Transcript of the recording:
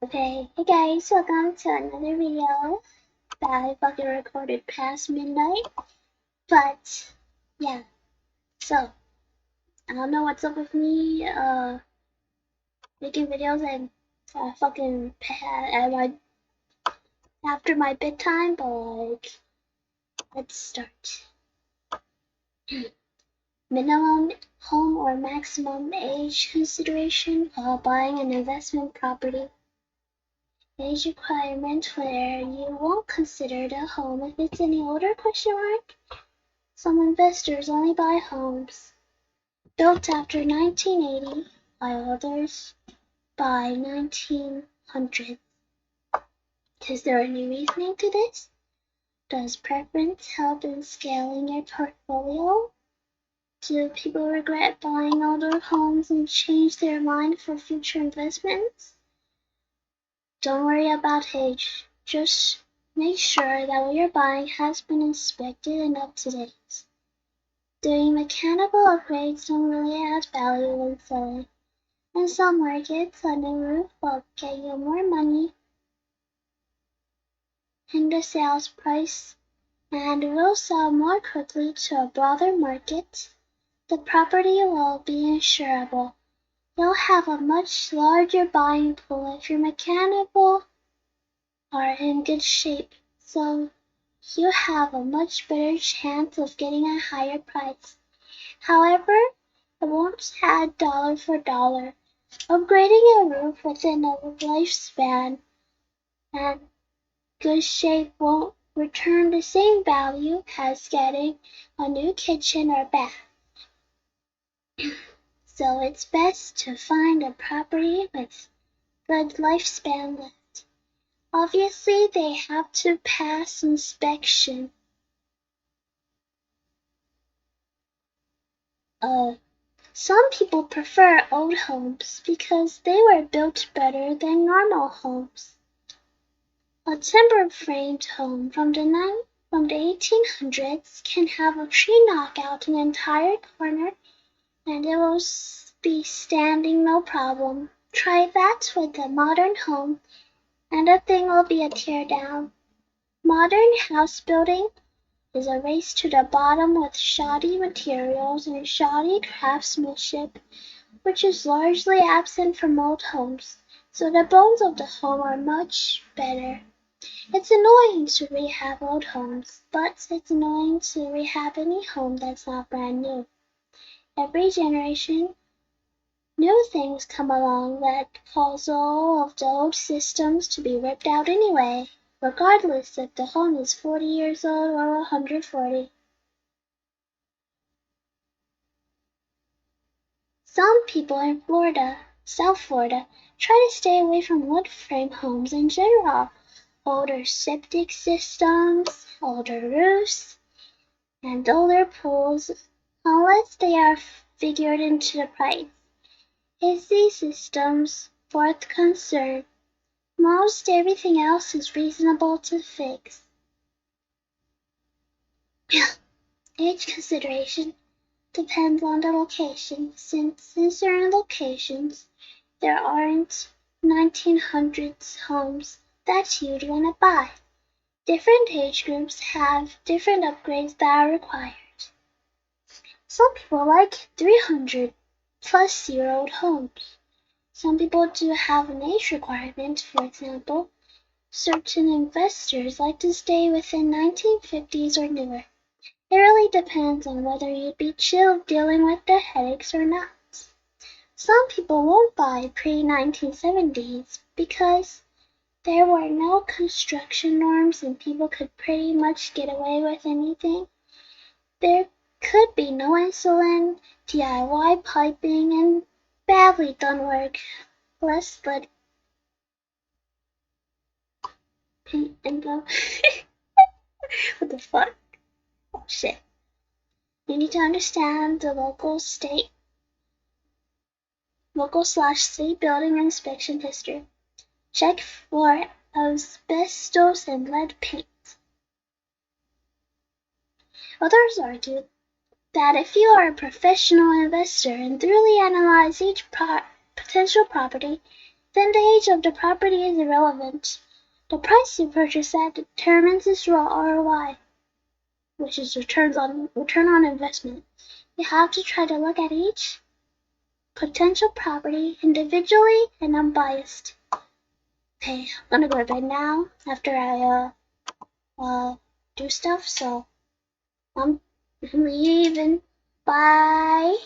Okay, hey guys, welcome to another video that I fucking recorded past midnight. But yeah, so I don't know what's up with me making videos and after my bedtime, but like let's start. Minimum home or maximum age consideration while buying an investment property. Age requirement where you won't consider the home if it's any older ? Some investors only buy homes built after 1980, while others by 1900. Is there any reasoning to this? Does preference help in scaling your portfolio? Do people regret buying older homes and change their mind for future investments? Don't worry about age. Just make sure that what you're buying has been inspected and up to date. Doing mechanical upgrades don't really add value when selling. In some markets, a new roof will get you more money in the sales price and will sell more quickly to a broader market. The property will be insurable. You'll have a much larger buying pool if your mechanical are in good shape, so you have a much better chance of getting a higher price. However, it won't add dollar for dollar. Upgrading a roof within a lifespan and good shape won't return the same value as getting a new kitchen or bath. So it's best to find a property with good lifespan left. Obviously, they have to pass inspection. Some people prefer old homes because they were built better than normal homes. A timber-framed home from the 1800s can have a tree knock out an entire corner and it will be standing no problem. Try that with a modern home and the thing will be a tear down. Modern house building is a race to the bottom with shoddy materials and shoddy craftsmanship, which is largely absent from old homes, so the bones of the home are much better. It's annoying to rehab old homes, but it's annoying to rehab any home that's not brand new. Every generation, new things come along that cause all of the old systems to be ripped out anyway, regardless if the home is 40 years old or 140. Some people in South Florida, try to stay away from wood frame homes in general. Older septic systems, older roofs, and older pools, unless they are figured into the price. Is these systems worth concern? Most everything else is reasonable to fix. Age consideration depends on the location, since in certain locations there aren't 1900s homes that you'd want to buy. Different age groups have different upgrades that are required. Some people like 300-plus-year-old homes. Some people do have an age requirement. For example, certain investors like to stay within 1950s or newer. It really depends on whether you'd be chill dealing with the headaches or not. Some people won't buy pre-1970s because there were no construction norms and people could pretty much get away with anything. There could be no insulin, DIY piping, and badly done work. Less lead paint and go. What the fuck? Oh shit. You need to understand the local/state building inspection history. Check for asbestos and lead paint. Others argue that if you are a professional investor and thoroughly analyze each potential property, then the age of the property is irrelevant. The price you purchase at determines its raw ROI, which is return on investment. You have to try to look at each potential property individually and unbiased. Okay, I'm gonna go to bed now after I do stuff, so I'm leaving. Bye.